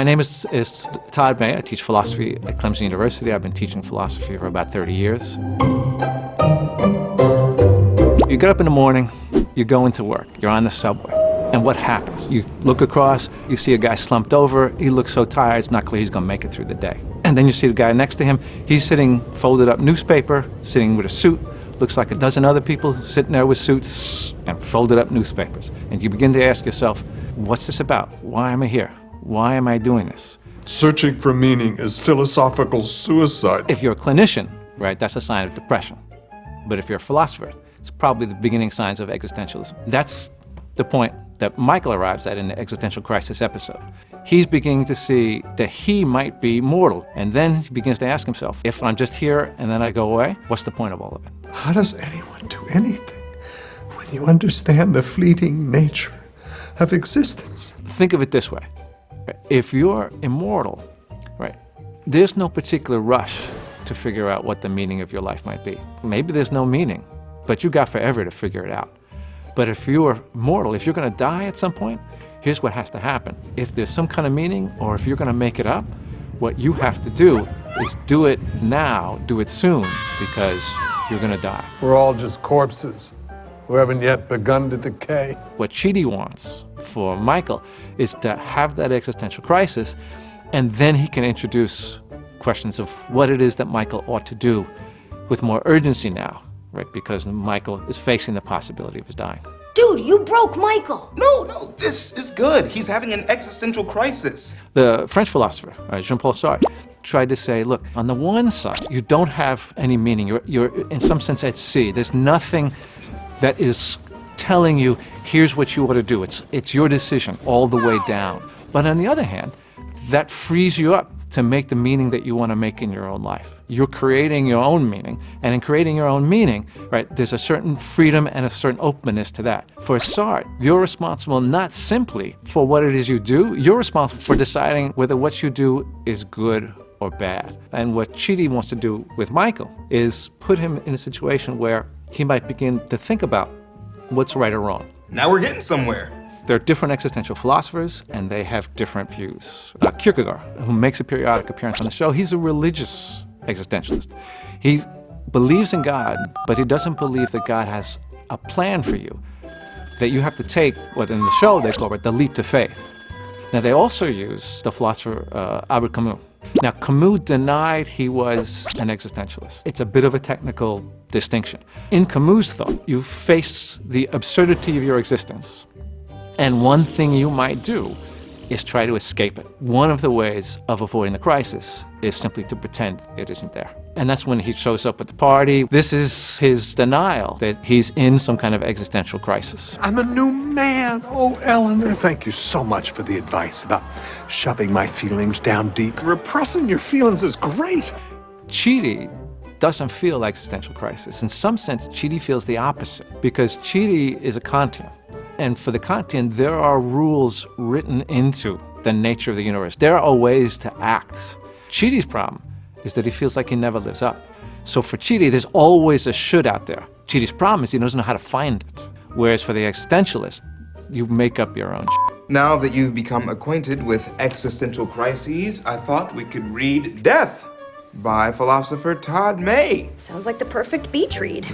My name is Todd May. I teach philosophy at Clemson University. I've been teaching philosophy for about 30 years. You get up in the morning, you go into work, you're on the subway, and what happens? You look across, you see a guy slumped over, he looks so tired, it's not clear he's gonna make it through the day. And then you see the guy next to him, he's sitting folded up newspaper, sitting with a suit, looks like a dozen other people sitting there with suits and folded up newspapers. And you begin to ask yourself, what's this about? Why am I here? Why am I doing this? Searching for meaning is philosophical suicide. If you're a clinician, right, that's a sign of depression. But if you're a philosopher, it's probably the beginning signs of existentialism. That's the point that Michael arrives at in the existential crisis episode. He's beginning to see that he might be mortal, and then he begins to ask himself, if I'm just here and then I go away, what's the point of all of it? How does anyone do anything when you understand the fleeting nature of existence? Think of it this way. If you're immortal, right, there's no particular rush to figure out what the meaning of your life might be. Maybe there's no meaning, but you got forever to figure it out. But if you're mortal, if you're going to die at some point, here's what has to happen. If there's some kind of meaning, or if you're going to make it up, what you have to do is do it now, do it soon, because you're going to die. We're all just corpses who haven't yet begun to decay. What Chidi wants for Michael is to have that existential crisis, and then he can introduce questions of what it is that Michael ought to do with more urgency now, right? Because Michael is facing the possibility of his dying. Dude, you broke Michael. No, this is good. He's having an existential crisis. The French philosopher, Jean-Paul Sartre, tried to say, look, on the one side, you don't have any meaning. You're in some sense at sea. There's nothing that is telling you, here's what you ought to do. It's your decision all the way down. But on the other hand, that frees you up to make the meaning that you want to make in your own life. You're creating your own meaning, and in creating your own meaning, right, there's a certain freedom and a certain openness to that. For Sartre, you're responsible not simply for what it is you do, you're responsible for deciding whether what you do is good or bad. And what Chidi wants to do with Michael is put him in a situation where he might begin to think about what's right or wrong. Now we're getting somewhere. There are different existential philosophers, and they have different views. Kierkegaard, who makes a periodic appearance on the show, he's a religious existentialist. He believes in God, but he doesn't believe that God has a plan for you, that you have to take what in the show they call it the leap to faith. Now, they also use the philosopher Albert Camus. Now, Camus denied he was an existentialist. It's a bit of a technical distinction. In Camus' thought, you face the absurdity of your existence, and one thing you might do is try to escape it. One of the ways of avoiding the crisis is simply to pretend it isn't there. And that's when he shows up at the party. This is his denial that he's in some kind of existential crisis. I'm a new man. Oh, Eleanor, thank you so much for the advice about shoving my feelings down deep. Repressing your feelings is great. Chidi doesn't feel existential crisis. In some sense, Chidi feels the opposite, because Chidi is a Kantian. And for the Kantian, there are rules written into the nature of the universe. There are ways to act. Chidi's problem is that he feels like he never lives up. So for Chidi, there's always a should out there. Chidi's problem is he doesn't know how to find it. Whereas for the existentialist, you make up your own Now that you've become acquainted with existential crises, I thought we could read Death by philosopher Todd May. Sounds like the perfect beach read.